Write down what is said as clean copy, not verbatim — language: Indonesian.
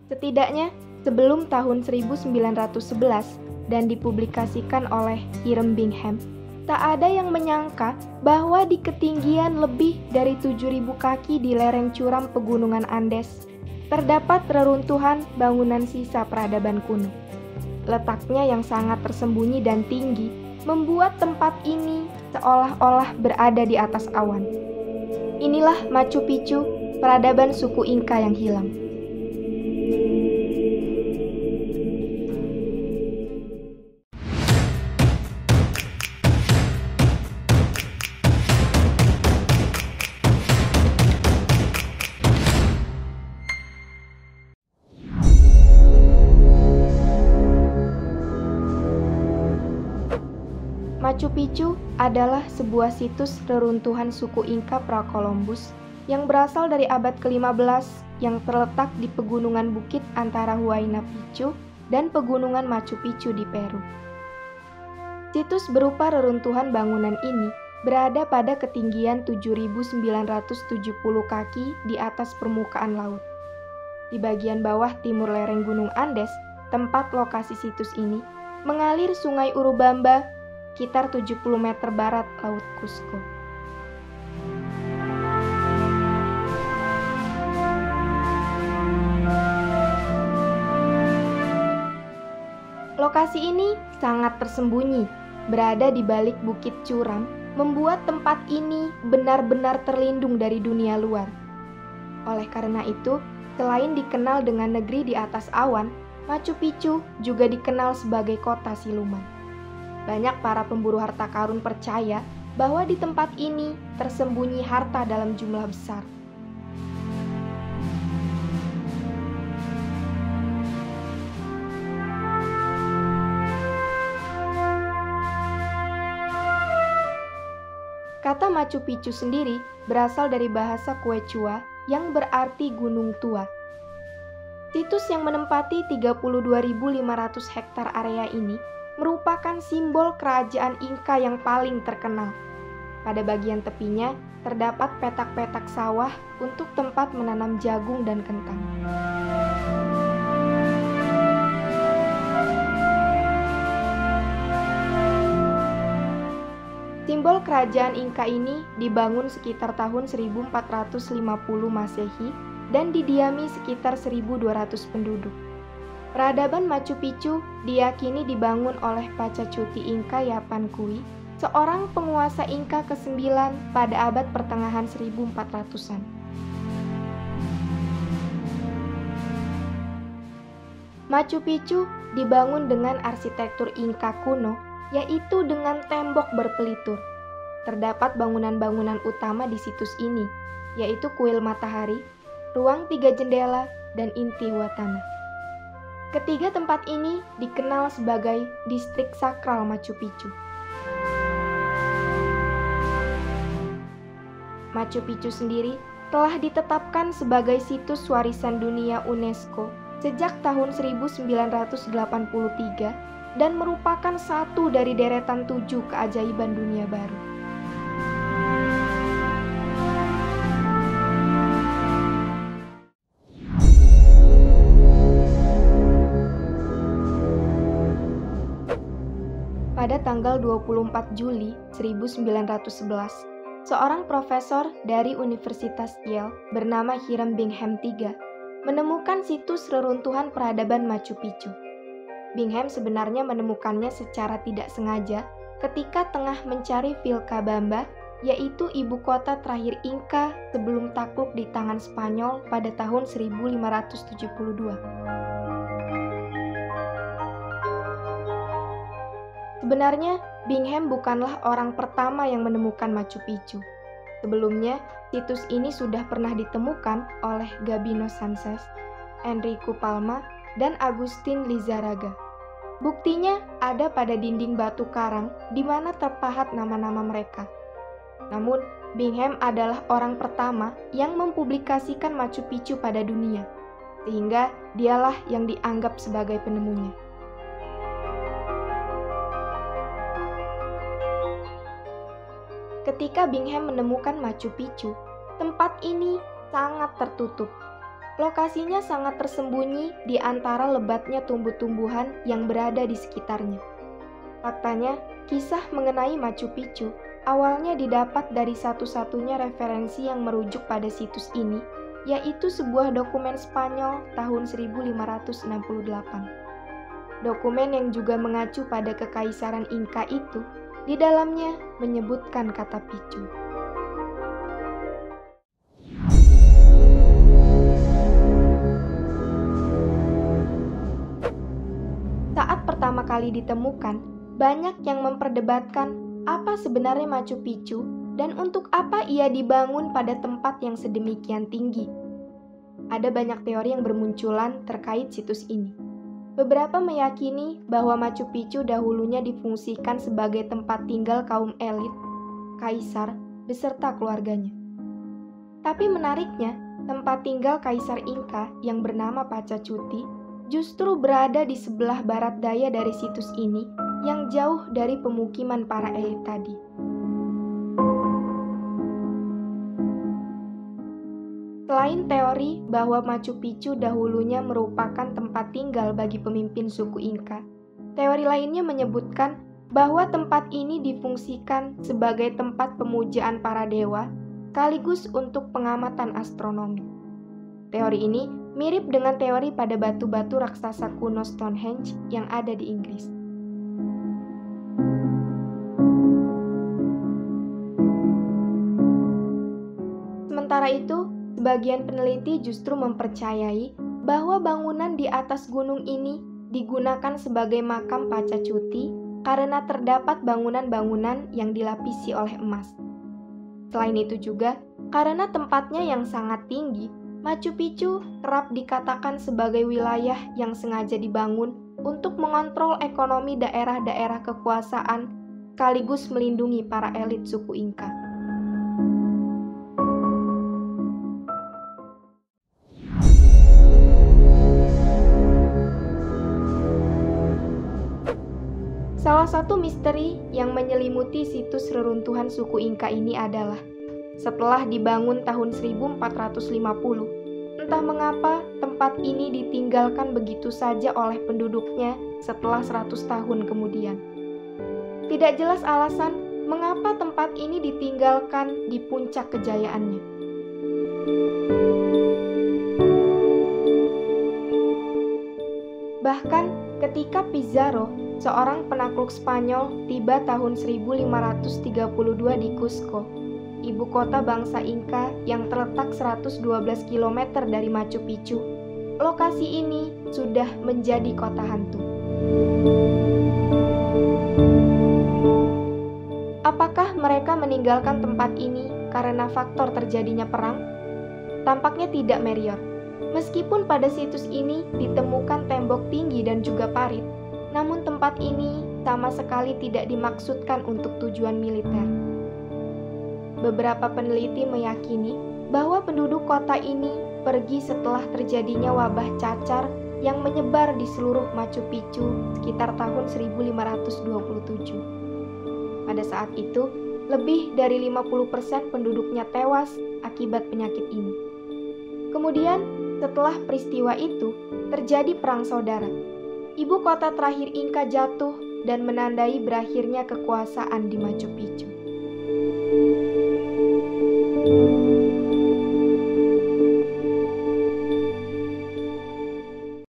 Setidaknya sebelum tahun 1911 dan dipublikasikan oleh Hiram Bingham, tak ada yang menyangka bahwa di ketinggian lebih dari 7.000 kaki di lereng curam pegunungan Andes, terdapat reruntuhan bangunan sisa peradaban kuno. Letaknya yang sangat tersembunyi dan tinggi membuat tempat ini seolah-olah berada di atas awan. Inilah Machu Picchu, peradaban suku Inka yang hilang. Machu Picchu adalah sebuah situs reruntuhan suku Inka pra-Columbus yang berasal dari abad ke-15 yang terletak di pegunungan bukit antara Huayna Picchu dan pegunungan Machu Picchu di Peru. Situs berupa reruntuhan bangunan ini berada pada ketinggian 7.970 kaki di atas permukaan laut. Di bagian bawah timur lereng Gunung Andes, tempat lokasi situs ini, mengalir Sungai Urubamba sekitar 70 meter barat Laut Cusco. Lokasi ini sangat tersembunyi, berada di balik bukit curam, membuat tempat ini benar-benar terlindung dari dunia luar. Oleh karena itu, selain dikenal dengan negeri di atas awan, Machu Picchu juga dikenal sebagai kota siluman. Banyak para pemburu harta karun percaya bahwa di tempat ini tersembunyi harta dalam jumlah besar. Kata Machu Picchu sendiri berasal dari bahasa Quechua yang berarti gunung tua. Situs yang menempati 32.500 hektar area ini merupakan simbol kerajaan Inka yang paling terkenal. Pada bagian tepinya terdapat petak-petak sawah untuk tempat menanam jagung dan kentang. Simbol kerajaan Inka ini dibangun sekitar tahun 1450 Masehi dan didiami sekitar 1.200 penduduk. Peradaban Machu Picchu diyakini dibangun oleh Pachacuti Inka Yapanqui, seorang penguasa Inka ke-9 pada abad pertengahan 1400-an. Machu Picchu dibangun dengan arsitektur Inka kuno, yaitu dengan tembok berpelitur. Terdapat bangunan-bangunan utama di situs ini, yaitu kuil matahari, ruang 3 jendela, dan Intihuatana. Ketiga tempat ini dikenal sebagai distrik sakral Machu Picchu. Machu Picchu sendiri telah ditetapkan sebagai situs warisan dunia UNESCO sejak tahun 1983 dan merupakan satu dari deretan 7 keajaiban dunia baru. Pada tanggal 24 Juli 1911, seorang profesor dari Universitas Yale bernama Hiram Bingham III menemukan situs reruntuhan peradaban Machu Picchu. Bingham sebenarnya menemukannya secara tidak sengaja ketika tengah mencari Vilcabamba, yaitu ibu kota terakhir Inka sebelum takluk di tangan Spanyol pada tahun 1572. Sebenarnya, Bingham bukanlah orang pertama yang menemukan Machu Picchu. Sebelumnya, situs ini sudah pernah ditemukan oleh Gabino Sanchez, Enrico Palma, dan Agustin Lizarraga. Buktinya ada pada dinding batu karang di mana terpahat nama-nama mereka. Namun, Bingham adalah orang pertama yang mempublikasikan Machu Picchu pada dunia, sehingga dialah yang dianggap sebagai penemunya. Ketika Bingham menemukan Machu Picchu, tempat ini sangat tertutup. Lokasinya sangat tersembunyi di antara lebatnya tumbuh-tumbuhan yang berada di sekitarnya. Faktanya, kisah mengenai Machu Picchu awalnya didapat dari satu-satunya referensi yang merujuk pada situs ini, yaitu sebuah dokumen Spanyol tahun 1568. Dokumen yang juga mengacu pada kekaisaran Inka itu, di dalamnya menyebutkan kata Picchu. Saat pertama kali ditemukan, banyak yang memperdebatkan apa sebenarnya Machu Picchu dan untuk apa ia dibangun pada tempat yang sedemikian tinggi. Ada banyak teori yang bermunculan terkait situs ini. Beberapa meyakini bahwa Machu Picchu dahulunya difungsikan sebagai tempat tinggal kaum elit, kaisar, beserta keluarganya. Tapi menariknya, tempat tinggal kaisar Inka yang bernama Pachacuti justru berada di sebelah barat daya dari situs ini yang jauh dari pemukiman para elit tadi. Selain teori bahwa Machu Picchu dahulunya merupakan tempat tinggal bagi pemimpin suku Inka, teori lainnya menyebutkan bahwa tempat ini difungsikan sebagai tempat pemujaan para dewa, sekaligus untuk pengamatan astronomi. Teori ini mirip dengan teori pada batu-batu raksasa kuno Stonehenge yang ada di Inggris. Sementara itu, sebagian peneliti justru mempercayai bahwa bangunan di atas gunung ini digunakan sebagai makam Pachacuti karena terdapat bangunan-bangunan yang dilapisi oleh emas. Selain itu juga, karena tempatnya yang sangat tinggi, Machu Picchu kerap dikatakan sebagai wilayah yang sengaja dibangun untuk mengontrol ekonomi daerah-daerah kekuasaan sekaligus melindungi para elit suku Inka. Salah satu misteri yang menyelimuti situs reruntuhan suku Inka ini adalah setelah dibangun tahun 1450, entah mengapa tempat ini ditinggalkan begitu saja oleh penduduknya setelah 100 tahun kemudian. Tidak jelas alasan mengapa tempat ini ditinggalkan di puncak kejayaannya. Bahkan ketika Pizarro, seorang penakluk Spanyol, tiba tahun 1532 di Cusco, ibu kota bangsa Inka yang terletak 112 km dari Machu Picchu, lokasi ini sudah menjadi kota hantu. Apakah mereka meninggalkan tempat ini karena faktor terjadinya perang? Tampaknya tidak, Merior. Meskipun pada situs ini ditemukan tembok tinggi dan juga parit, namun tempat ini sama sekali tidak dimaksudkan untuk tujuan militer. Beberapa peneliti meyakini bahwa penduduk kota ini pergi setelah terjadinya wabah cacar yang menyebar di seluruh Machu Picchu sekitar tahun 1527. Pada saat itu, lebih dari 50% penduduknya tewas akibat penyakit ini. Kemudian, setelah peristiwa itu, terjadi perang saudara. Ibu kota terakhir Inka jatuh dan menandai berakhirnya kekuasaan di Machu Picchu.